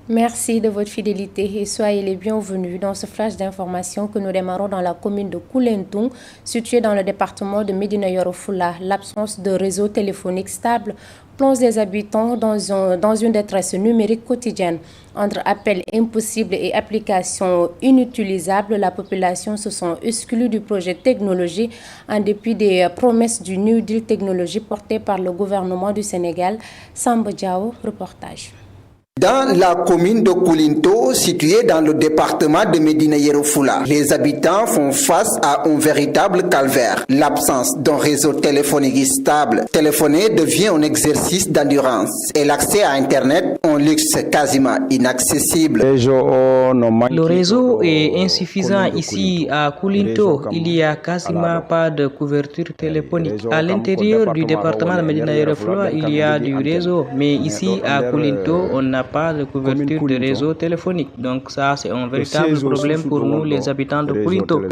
Merci de votre fidélité et soyez les bienvenus dans ce flash d'information que nous démarrons dans la commune de Koulentoum, située dans le département de Médina Yoro Foulah. L'absence de réseau téléphonique stable plonge les habitants dans une détresse numérique quotidienne. Entre appels impossibles et applications inutilisables, la population se sent exclue du projet technologie en dépit des promesses du New Deal technologie porté par le gouvernement du Sénégal. Samba Diao, reportage. Dans la commune de Koulinto, située dans le département de Médina Yoro Foulah, les habitants font face à un véritable calvaire. L'absence d'un réseau téléphonique stable. Téléphoner devient un exercice d'endurance et l'accès à Internet un luxe quasiment inaccessible. Le réseau est insuffisant ici à Koulinto. Il n'y a quasiment pas de couverture téléphonique. À l'intérieur du département de Médina Yoro Foulah, il y a du réseau, mais ici à Koulinto, on n'a pas de couverture de réseau téléphonique. Donc ça, c'est un véritable problème pour nous, les habitants de Koulinto.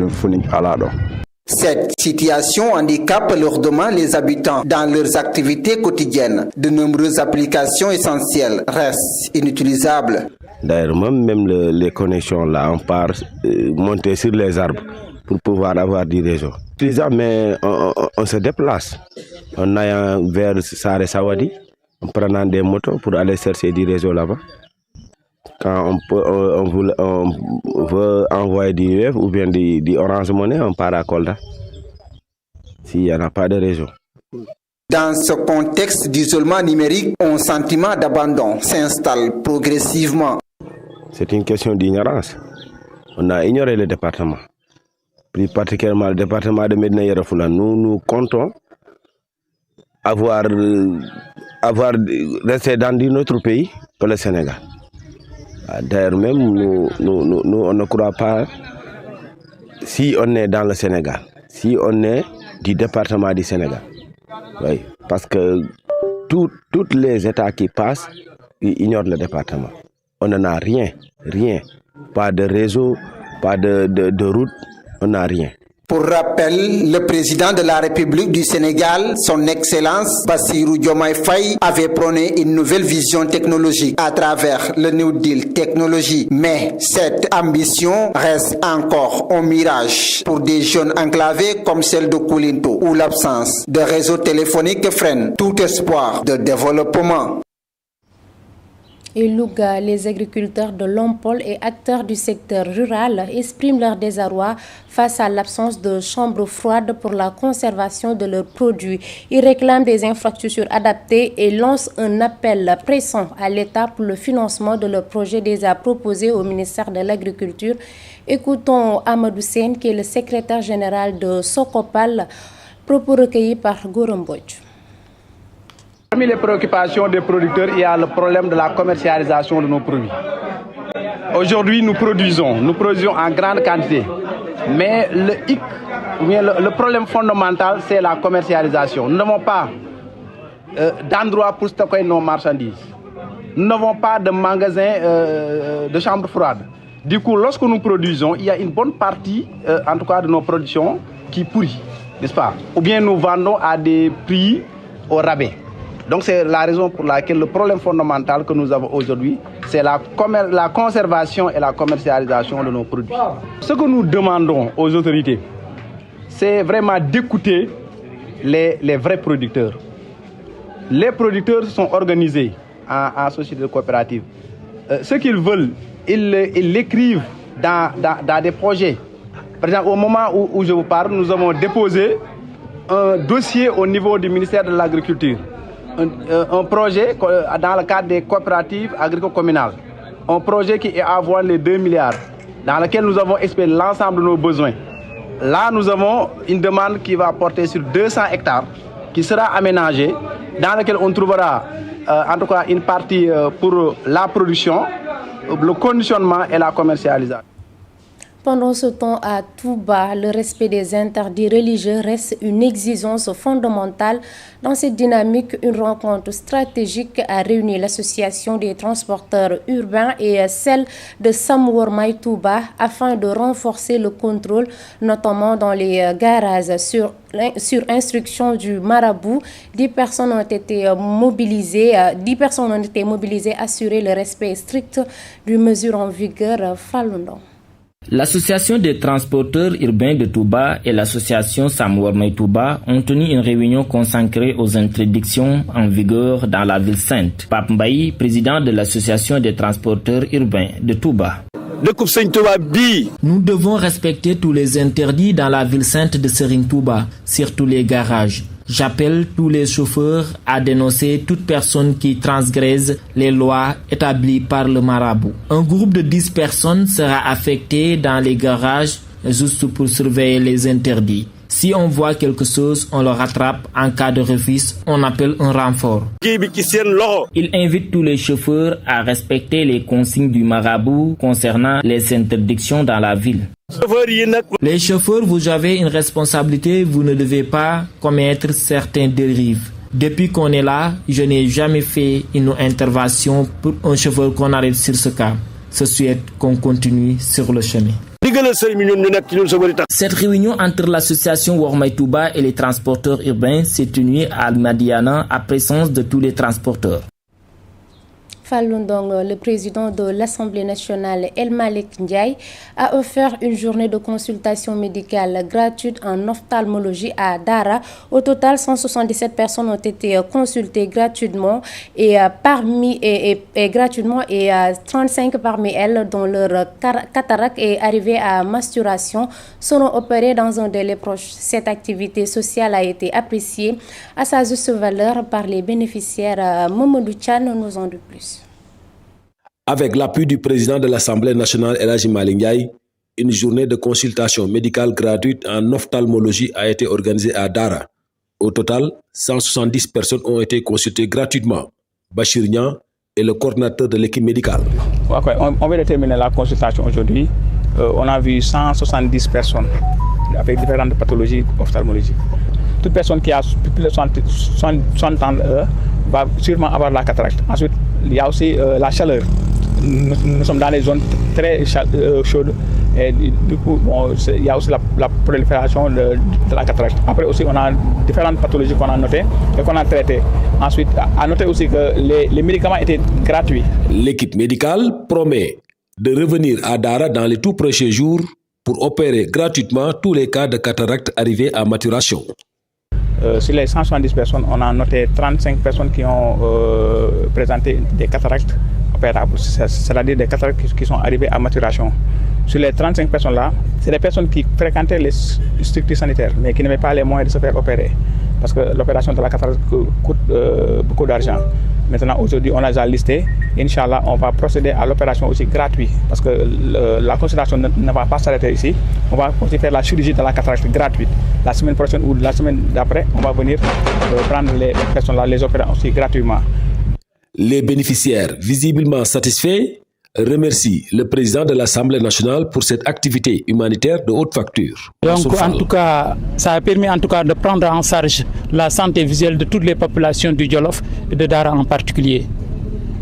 Cette situation handicape lourdement les habitants dans leurs activités quotidiennes. De nombreuses applications essentielles restent inutilisables. D'ailleurs, même les connexions là, on part monter sur les arbres pour pouvoir avoir du réseau. Mais on se déplace en allant vers Saré Sawadi, en prenant des motos pour aller chercher du réseau là-bas. Quand on veut envoyer du web ou bien du Orange Money, on part à Kolda. S'il n'y en a pas de réseau. Dans ce contexte d'isolement numérique, un sentiment d'abandon s'installe progressivement. C'est une question d'ignorance. On a ignoré le département. Plus particulièrement le département de Médina Yoro Foulah. Nous comptons avoir resté dans notre pays que le Sénégal. D'ailleurs même, nous on ne croit pas si on est dans le Sénégal, si on est du département du Sénégal. Oui, parce que tous les États qui passent, ils ignorent le département. On n'en a rien. Pas de réseau, pas de route, on n'a rien. Pour rappel, le président de la République du Sénégal, son Excellence Bassirou Diomaye Faye, avait prôné une nouvelle vision technologique à travers le New Deal technologie. Mais cette ambition reste encore un mirage pour des jeunes enclavés comme celle de Koulinto, où l'absence de réseau téléphonique freine tout espoir de développement. Et Louga, les agriculteurs de Lompol et acteurs du secteur rural expriment leur désarroi face à l'absence de chambres froides pour la conservation de leurs produits. Ils réclament des infrastructures adaptées et lancent un appel pressant à l'État pour le financement de leur projet déjà proposé au ministère de l'Agriculture. Écoutons Amadou Sen, qui est le secrétaire général de Sokopal, propos recueillis par Gorambodj. Parmi les préoccupations des producteurs, il y a le problème de la commercialisation de nos produits. Aujourd'hui, nous produisons en grande quantité. Mais le problème fondamental, c'est la commercialisation. Nous n'avons pas d'endroit pour stocker nos marchandises. Nous n'avons pas de magasin de chambre froide. Du coup, lorsque nous produisons, il y a une bonne partie, en tout cas de nos productions, qui pourrit, n'est-ce pas? Ou bien nous vendons à des prix au rabais. Donc c'est la raison pour laquelle le problème fondamental que nous avons aujourd'hui, c'est la conservation et la commercialisation de nos produits. Ce que nous demandons aux autorités, c'est vraiment d'écouter les vrais producteurs. Les producteurs se sont organisés en société de coopérative. Ce qu'ils veulent, ils l'écrivent dans des projets. Par exemple, au moment où je vous parle, nous avons déposé un dossier au niveau du ministère de l'Agriculture. Un projet dans le cadre des coopératives agricoles communales. Un projet qui est à voir les 2 milliards, dans lequel nous avons exprimé l'ensemble de nos besoins. Là, nous avons une demande qui va porter sur 200 hectares, qui sera aménagée, dans laquelle on trouvera en tout cas une partie pour la production, le conditionnement et la commercialisation. Pendant ce temps, à Touba, le respect des interdits religieux reste une exigence fondamentale. Dans cette dynamique, une rencontre stratégique a réuni l'association des transporteurs urbains et celle de Samwormay Touba afin de renforcer le contrôle, notamment dans les garages. Sur instruction du marabout, 10 personnes ont été mobilisées, à assurer le respect strict des mesures en vigueur. Falundong. L'association des transporteurs urbains de Touba et l'association Samwormay Touba ont tenu une réunion consacrée aux interdictions en vigueur dans la ville sainte. Pape Mbaye, président de l'association des transporteurs urbains de Touba. Nous devons respecter tous les interdits dans la ville sainte de Serigne Touba, surtout les garages. J'appelle tous les chauffeurs à dénoncer toute personne qui transgresse les lois établies par le marabout. Un groupe de 10 personnes sera affecté dans les garages juste pour surveiller les interdits. Si on voit quelque chose, on le rattrape. En cas de refus, on appelle un renfort. Il invite tous les chauffeurs à respecter les consignes du marabout concernant les interdictions dans la ville. Les chauffeurs, vous avez une responsabilité, vous ne devez pas commettre certaines dérives. Depuis qu'on est là, je n'ai jamais fait une intervention pour un chauffeur qu'on arrête sur ce cas. Je souhaite qu'on continue sur le chemin. Cette réunion entre l'association Wormay Touba et les transporteurs urbains s'est tenue à Madiana à présence de tous les transporteurs. Falundong, le président de l'Assemblée nationale, El Malick Ndiaye, a offert une journée de consultation médicale gratuite en ophtalmologie à Dara. Au total, 177 personnes ont été consultées gratuitement et 35 parmi elles, dont leur cataracte est arrivée à maturation, seront opérées dans un délai proche. Cette activité sociale a été appréciée à sa juste valeur par les bénéficiaires. Mamadou Tchan nous en dit plus. Avec l'appui du président de l'Assemblée nationale, El Malick Ndiaye, une journée de consultation médicale gratuite en ophtalmologie a été organisée à Dara. Au total, 170 personnes ont été consultées gratuitement. Bachir Niang est le coordinateur de l'équipe médicale. On vient de terminer la consultation aujourd'hui. On a vu 170 personnes avec différentes pathologies ophtalmologiques. Toute personne qui a plus de 60 ans va sûrement avoir la cataracte. Ensuite, il y a aussi la chaleur. Nous sommes dans les zones très chaudes et du coup, il y a aussi la prolifération de la cataracte. Après aussi, on a différentes pathologies qu'on a notées et qu'on a traitées. Ensuite, à noter aussi que les médicaments étaient gratuits. L'équipe médicale promet de revenir à Dara dans les tout prochains jours pour opérer gratuitement tous les cas de cataracte arrivés à maturation. Sur les 170 personnes, on a noté 35 personnes qui ont présenté des cataractes opérables, c'est-à-dire des cataractes qui sont arrivées à maturation. Sur les 35 personnes-là, c'est des personnes qui fréquentaient les structures sanitaires, mais qui n'avaient pas les moyens de se faire opérer, parce que l'opération de la cataracte coûte beaucoup d'argent. Maintenant, aujourd'hui, on a déjà listé. Inch'Allah, on va procéder à l'opération aussi gratuite, parce que la consultation ne va pas s'arrêter ici. On va aussi faire la chirurgie de la cataracte gratuite. La semaine prochaine ou la semaine d'après, on va venir prendre les personnes-là, les opérer aussi gratuitement. Les bénéficiaires, visiblement satisfaits, remercient le président de l'Assemblée nationale pour cette activité humanitaire de haute facture. Donc, en tout cas, ça a permis de prendre en charge la santé visuelle de toutes les populations du Djolof et de Dara en particulier.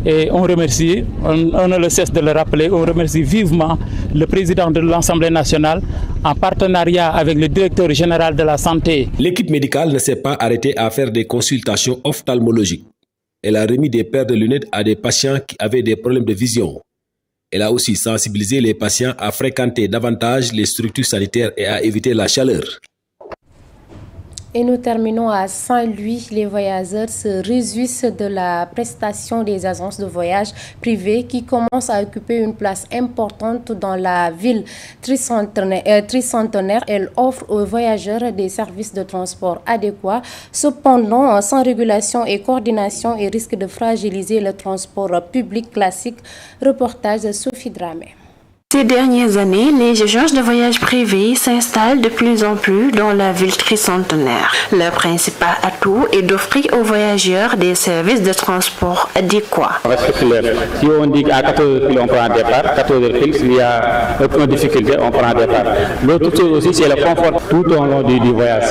Et on remercie, on ne le cesse de le rappeler, on remercie vivement le président de l'Assemblée nationale en partenariat avec le directeur général de la santé. L'équipe médicale ne s'est pas arrêtée à faire des consultations ophtalmologiques. Elle a remis des paires de lunettes à des patients qui avaient des problèmes de vision. Elle a aussi sensibilisé les patients à fréquenter davantage les structures sanitaires et à éviter la chaleur. Et nous terminons à Saint-Louis. Les voyageurs se réjouissent de la prestation des agences de voyage privées qui commencent à occuper une place importante dans la ville tricentenaire. Elle offre aux voyageurs des services de transport adéquats. Cependant, sans régulation et coordination, ils risquent de fragiliser le transport public classique. Reportage de Sophie Dramé. Ces dernières années, les agences de voyage privées s'installent de plus en plus dans la ville tricentenaire. Leur principal atout est d'offrir aux voyageurs des services de transport adéquats. Si on dit qu'à 14h on prend un départ, 14h s'il y a aucune difficulté, on prend un départ. L'autre chose aussi, c'est le confort tout au long du voyage.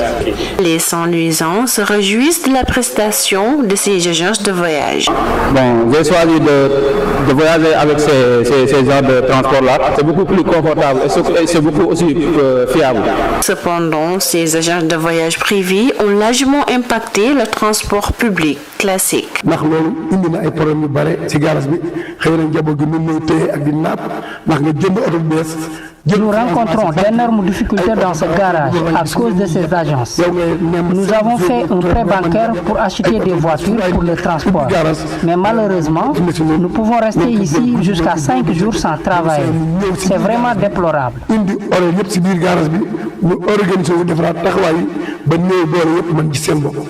Les Saint-Louisiens se réjouissent de la prestation de ces agences de voyage. Bon, j'ai choisi de voyager avec ces genres de transport-là. C'est beaucoup plus confortable et c'est beaucoup aussi fiable. Cependant, ces agences de voyage privés ont largement impacté le transport public classique. Nous rencontrons d'énormes difficultés dans ce garage à cause de ces agences. Nous avons fait un prêt bancaire pour acheter des voitures pour le transport. Mais malheureusement, nous pouvons rester ici jusqu'à 5 jours sans travailler. C'est vraiment déplorable.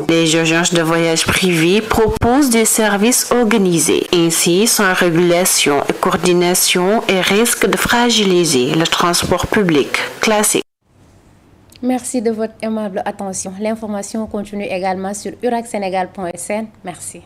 Les agences de voyage privées proposent des services organisés. Ainsi, sans régulation et coordination, et risquent de fragiliser le transport public classique. Merci de votre aimable attention. L'information continue également sur uracsenegal.sn. Merci.